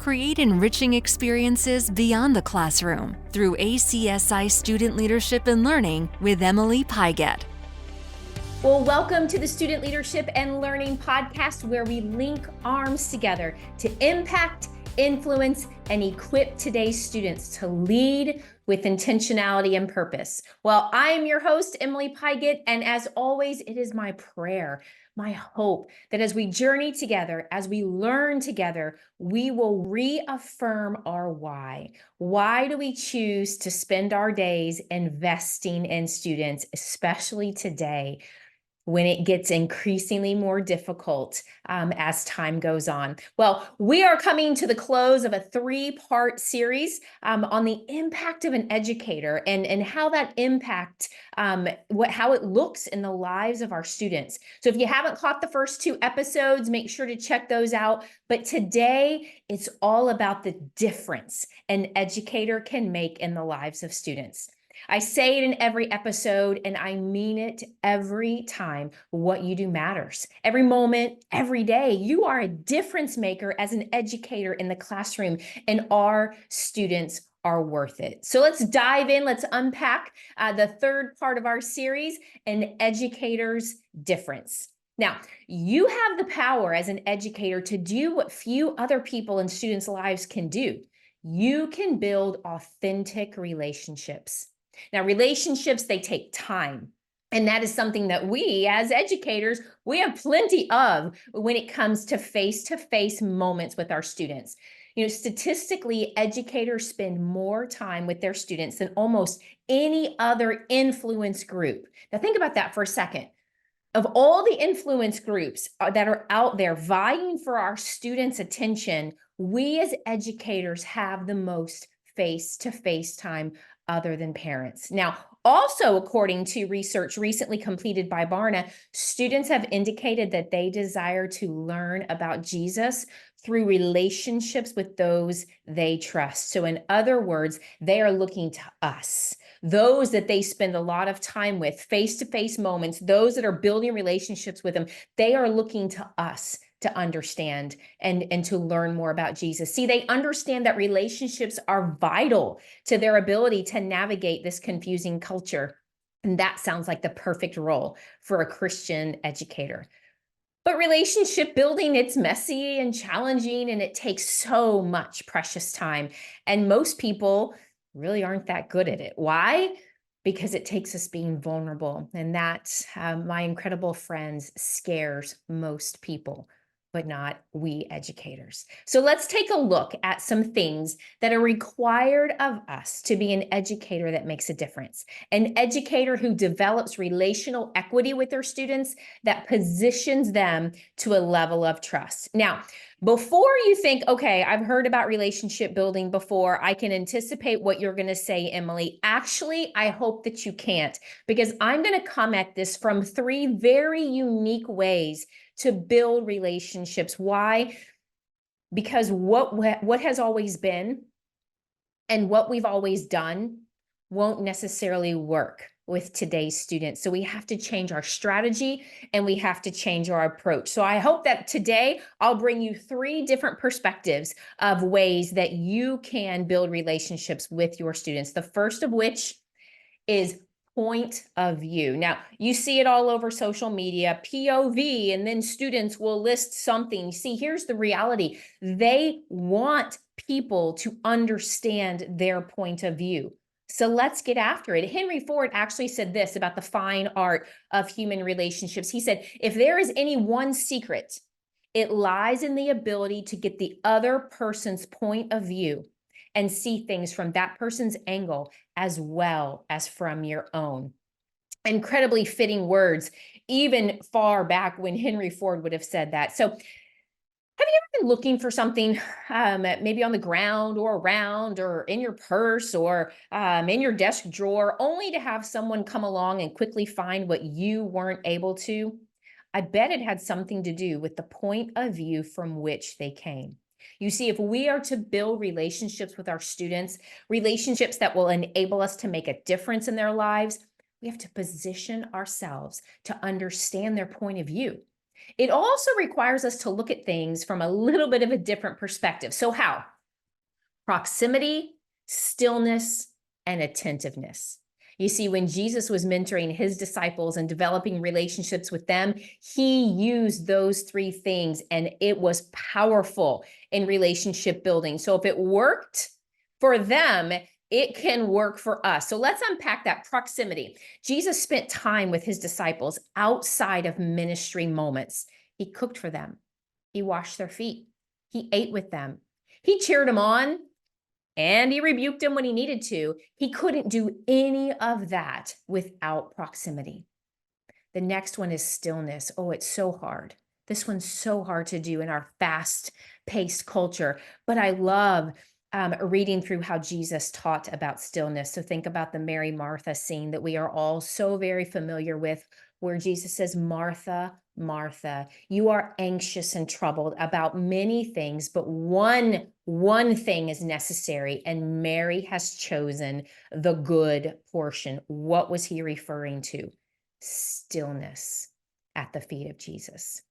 Create enriching experiences beyond the classroom through ACSI Student Leadership and Learning with Emily Pigott. Well, welcome to the Student Leadership and Learning Podcast, where we link arms together to impact, influence, and equip today's students to lead with intentionality and purpose. Well, I am your host, Emily Pigott, and as always, it is my prayer, my hope that as we journey together, as we learn together, we will reaffirm our why. Why do we choose to spend our days investing in students, especially today, when it gets increasingly more difficult as time goes on? Well, we are coming to the close of a 3-part series on the impact of an educator and how that impact, how it looks in the lives of our students. So if you haven't caught the first 2 episodes, make sure to check those out. But today, it's all about the difference an educator can make in the lives of students. I say it in every episode, and I mean it every time. What you do matters. Every moment, every day, you are a difference maker as an educator in the classroom, and our students are worth it. So let's dive in. Let's unpack the 3rd part of our series, an educator's difference. Now, you have the power as an educator to do what few other people in students' lives can do. You can build authentic relationships. Now, relationships, they take time. And that is something that we as educators, we have plenty of when it comes to face-to-face moments with our students. You know, statistically, educators spend more time with their students than almost any other influence group. Now, think about that for a second. Of all the influence groups that are out there vying for our students' attention, we as educators have the most face-to-face time other than parents. Now, also according to research recently completed by Bunn, students have indicated that they desire to learn about Jesus through relationships with those they trust. So in other words, they are looking to us, those that they spend a lot of time with, face-to-face moments, those that are building relationships with them. They are looking to us to understand and to learn more about Jesus. See, they understand that relationships are vital to their ability to navigate this confusing culture. And that sounds like the perfect role for a Christian educator. But relationship building, it's messy and challenging, and it takes so much precious time. And most people really aren't that good at it. Why? Because it takes us being vulnerable. And that, my incredible friends, scares most people, but not we educators. So let's take a look at some things that are required of us to be an educator that makes a difference. An educator who develops relational equity with their students, that positions them to a level of trust. Now, before you think, okay, I've heard about relationship building before, I can anticipate what you're going to say, Emily. Actually, I hope that you can't, because I'm going to come at this from 3 very unique ways to build relationships. Why? Because what has always been and what we've always done won't necessarily work with today's students. So we have to change our strategy and we have to change our approach. So I hope that today I'll bring you 3 different perspectives of ways that you can build relationships with your students. The first of which is point of view. Now, you see it all over social media, POV, and then students will list something. See, here's the reality. They want people to understand their point of view. So let's get after it. Henry Ford actually said this about the fine art of human relationships. He said, if there is any one secret, it lies in the ability to get the other person's point of view and see things from that person's angle as well as from your own. Incredibly fitting words, even far back when Henry Ford would have said that. So have you ever been looking for something maybe on the ground or around or in your purse or in your desk drawer, only to have someone come along and quickly find what you weren't able to? I bet it had something to do with the point of view from which they came. You see, if we are to build relationships with our students, relationships that will enable us to make a difference in their lives, we have to position ourselves to understand their point of view. It also requires us to look at things from a little bit of a different perspective. So how? proximity, stillness, and attentiveness. You see, when Jesus was mentoring his disciples and developing relationships with them, he used those three things, and it was powerful in relationship building. So if it worked for them, it can work for us. So let's unpack that proximity. Jesus spent time with his disciples outside of ministry moments. He cooked for them. He washed their feet. He ate with them. He cheered them on, and he rebuked him when he needed to. He couldn't do any of that without proximity. The next one is stillness. Oh, it's so hard. This one's so hard to do in our fast-paced culture. But I love reading through how Jesus taught about stillness. So think about the Mary Martha scene that we are all so very familiar with, where Jesus says, Martha, Martha, you are anxious and troubled about many things, but one thing is necessary, and Mary has chosen the good portion. What was he referring to? Stillness at the feet of Jesus.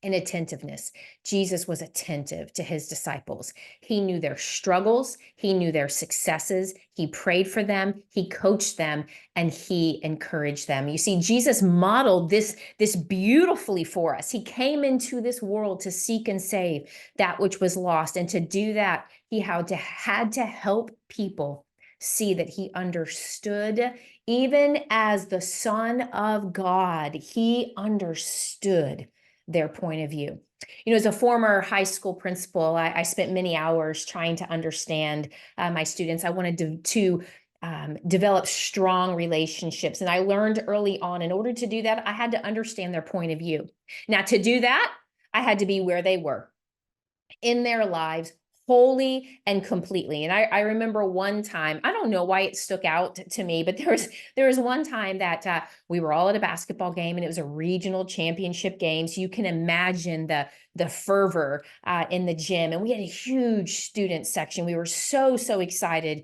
And attentiveness. Jesus was attentive to his disciples. He knew their struggles. He knew their successes. He prayed for them. He coached them, and he encouraged them. You see, Jesus modeled this beautifully for us. He came into this world to seek and save that which was lost. And to do that, he had to help people see that he understood, even as the Son of God, he understood their point of view. You know, as a former high school principal, I spent many hours trying to understand my students. I wanted to develop strong relationships. And I learned early on, in order to do that, I had to understand their point of view. Now, to do that, I had to be where they were in their lives, wholly and completely. And I remember one time, I don't know why it stuck out to me, but there was one time that we were all at a basketball game, and it was a regional championship game. So you can imagine the fervor in the gym. And we had a huge student section. We were so excited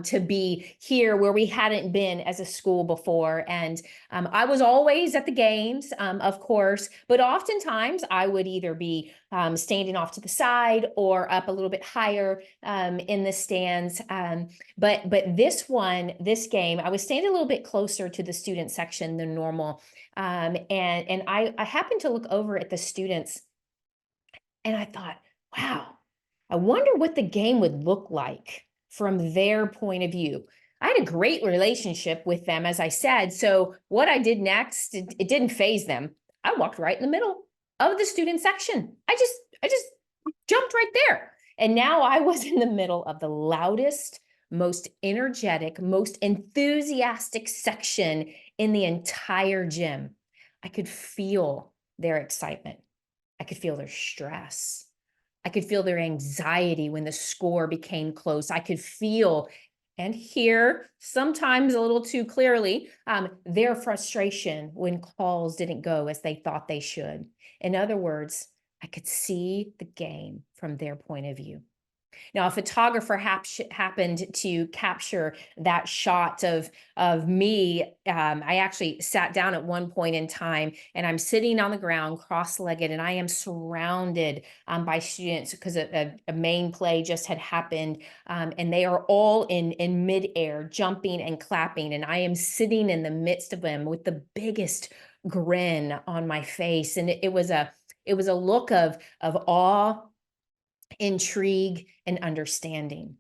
to be here where we hadn't been as a school before. And I was always at the games, of course, but oftentimes I would either be standing off to the side or up a little bit higher in the stands. But this game, I was standing a little bit closer to the student section than normal. And I happened to look over at the students, and I thought, wow, I wonder what the game would look like from their point of view. I had a great relationship with them, as I said. So what I did next, it didn't faze them. I walked right in the middle of the student section. I just jumped right there. And now I was in the middle of the loudest, most energetic, most enthusiastic section in the entire gym. I could feel their excitement. I could feel their stress. I could feel their anxiety when the score became close. I could feel and hear, sometimes a little too clearly, their frustration when calls didn't go as they thought they should. In other words, I could see the game from their point of view. Now, a photographer happened to capture that shot of me. I actually sat down at one point in time, and I'm sitting on the ground cross-legged, and I am surrounded by students because a main play just had happened, and they are all in midair, jumping and clapping, and I am sitting in the midst of them with the biggest grin on my face. And it was a look of awe, intrigue, and understanding.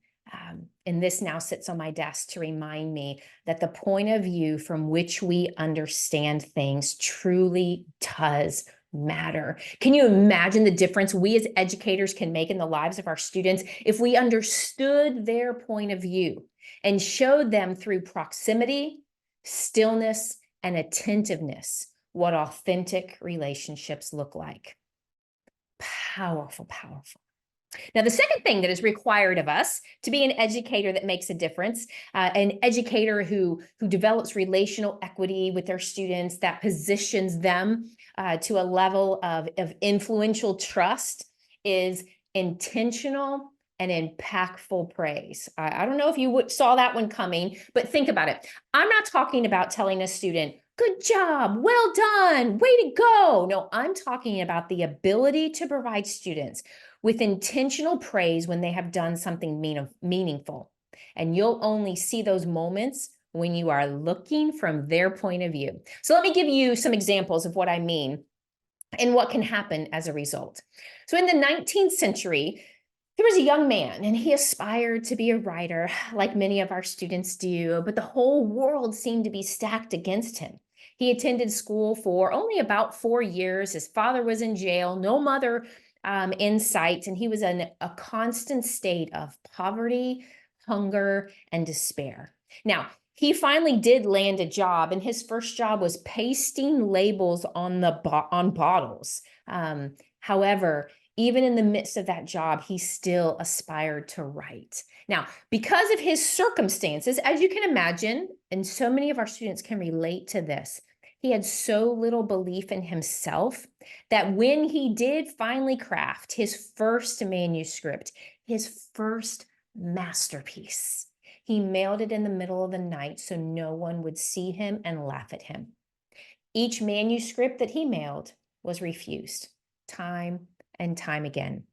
And this now sits on my desk to remind me that the point of view from which we understand things truly does matter. Can you imagine the difference we as educators can make in the lives of our students if we understood their point of view and showed them through proximity, stillness, and attentiveness what authentic relationships look like? Powerful, powerful. Now, the second thing that is required of us to be an educator that makes a difference, an educator who develops relational equity with their students, that positions them to a level of influential trust, is intentional and impactful praise. I don't know if you saw that one coming, but think about it. I'm not talking about telling a student, good job, well done, way to go. No, I'm talking about the ability to provide students with intentional praise when they have done something meaningful. And you'll only see those moments when you are looking from their point of view. So let me give you some examples of what I mean and what can happen as a result. So in the 19th century, there was a young man and he aspired to be a writer like many of our students do, but the whole world seemed to be stacked against him. He attended school for only about 4 years. His father was in jail, no mother in sight, and he was in a constant state of poverty, hunger, and despair. Now, he finally did land a job, and his first job was pasting labels on bottles. However, even in the midst of that job, he still aspired to write. Now, because of his circumstances, as you can imagine, and so many of our students can relate to this, he had so little belief in himself that when he did finally craft his first manuscript, his first masterpiece, he mailed it in the middle of the night so no one would see him and laugh at him. Each manuscript that he mailed was refused time and time again.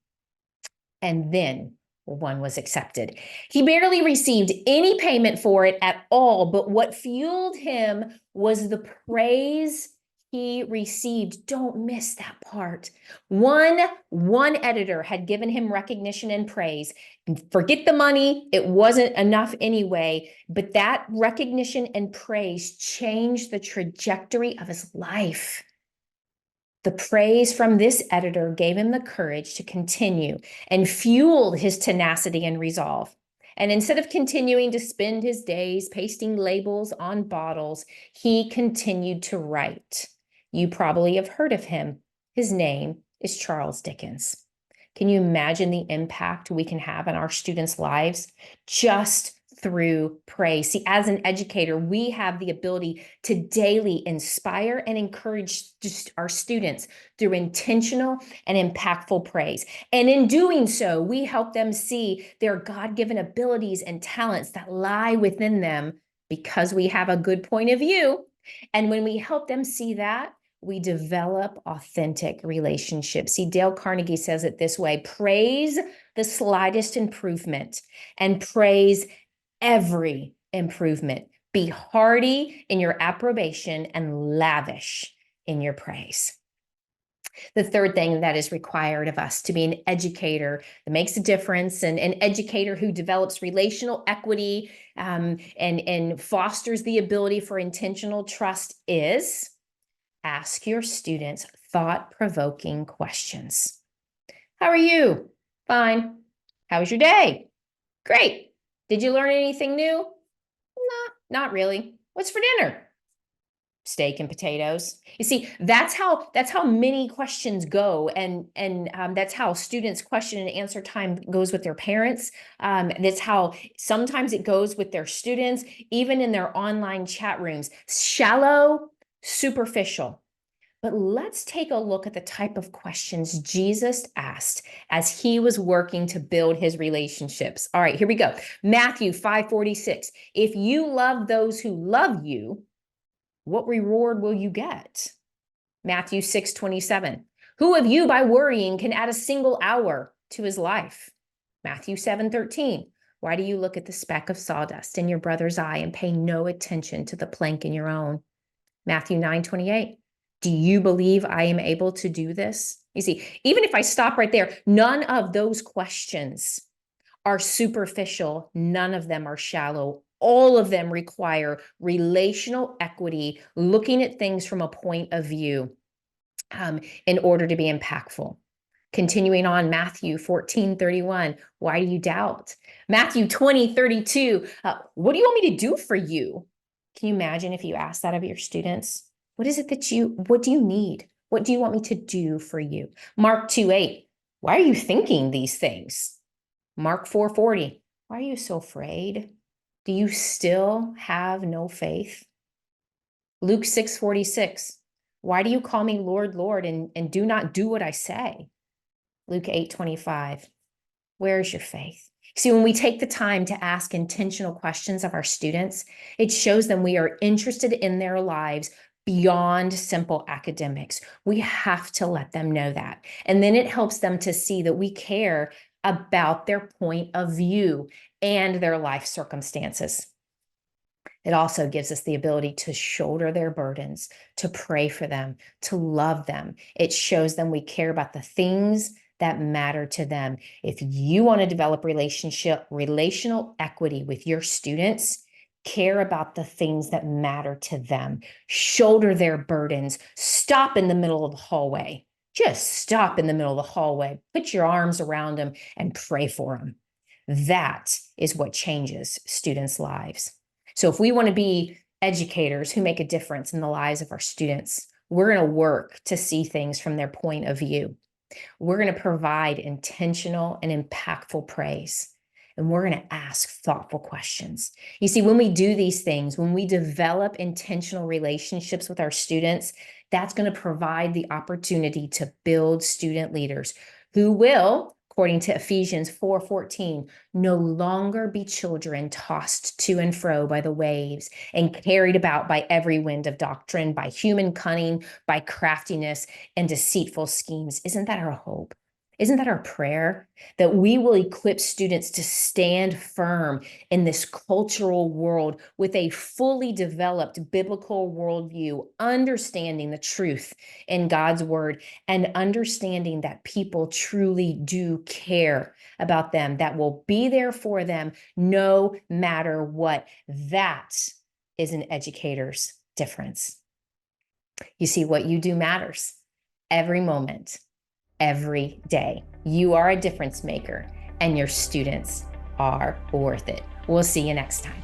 And then one was accepted. He barely received any payment for it at all, but what fueled him was the praise he received. Don't miss that part. One editor had given him recognition and praise. Forget the money, it wasn't enough anyway, but that recognition and praise changed the trajectory of his life. The praise from this editor gave him the courage to continue and fueled his tenacity and resolve. And instead of continuing to spend his days pasting labels on bottles, he continued to write. You probably have heard of him. His name is Charles Dickens. Can you imagine the impact we can have on our students' lives just through praise? See, as an educator, we have the ability to daily inspire and encourage our students through intentional and impactful praise. And in doing so, we help them see their God-given abilities and talents that lie within them because we have a good point of view. And when we help them see that, we develop authentic relationships. See, Dale Carnegie says it this way: praise the slightest improvement and praise every improvement. Be hearty in your approbation and lavish in your praise. The third thing that is required of us to be an educator that makes a difference, and an educator who develops relational equity and fosters the ability for intentional trust, is ask your students thought-provoking questions. How are you? Fine. How was your day? Great. Did you learn anything new? Nah, not really. What's for dinner? Steak and potatoes. You see, that's how many questions go, and that's how students' question and answer time goes with their parents. That's how sometimes it goes with their students, even in their online chat rooms. Shallow, superficial. But let's take a look at the type of questions Jesus asked as he was working to build his relationships. All right, here we go. Matthew 5:46. If you love those who love you, what reward will you get? Matthew 6:27. Who of you by worrying can add a single hour to his life? Matthew 7:13. Why do you look at the speck of sawdust in your brother's eye and pay no attention to the plank in your own? Matthew 9:28. Do you believe I am able to do this? You see, even if I stop right there, none of those questions are superficial. None of them are shallow. All of them require relational equity, looking at things from a point of view in order to be impactful. Continuing on, Matthew 14:31, why do you doubt? Matthew 20:32, what do you want me to do for you? Can you imagine if you asked that of your students? What do you need? What do you want me to do for you? Mark 2:8, why are you thinking these things? Mark 4:40, why are you so afraid? Do you still have no faith? Luke 6:46, why do you call me Lord, Lord, and do not do what I say? Luke 8:25, where's your faith? See, when we take the time to ask intentional questions of our students, it shows them we are interested in their lives beyond simple academics. We have to let them know that. And then it helps them to see that we care about their point of view and their life circumstances. It also gives us the ability to shoulder their burdens, to pray for them, to love them. It shows them we care about the things that matter to them. If you want to develop relational equity with your students, care about the things that matter to them. Shoulder their burdens. Stop in the middle of the hallway. Just stop in the middle of the hallway. Put your arms around them and pray for them. That is what changes students' lives. So if we want to be educators who make a difference in the lives of our students, we're going to work to see things from their point of view. We're going to provide intentional and impactful praise. And we're going to ask thoughtful questions. You see, when we do these things, when we develop intentional relationships with our students, that's going to provide the opportunity to build student leaders who will, according to Ephesians 4:14, no longer be children tossed to and fro by the waves and carried about by every wind of doctrine, by human cunning, by craftiness and deceitful schemes. Isn't that our hope? Isn't that our prayer? That we will equip students to stand firm in this cultural world with a fully developed biblical worldview, understanding the truth in God's word and understanding that people truly do care about them, that will be there for them no matter what. That is an educator's difference. You see, what you do matters every moment. Every day. You are a difference maker, and your students are worth it. We'll see you next time.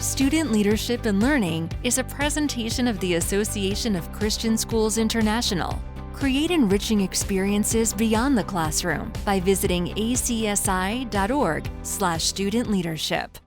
Student Leadership and Learning is a presentation of the Association of Christian Schools International. Create enriching experiences beyond the classroom by visiting acsi.org/studentleadership.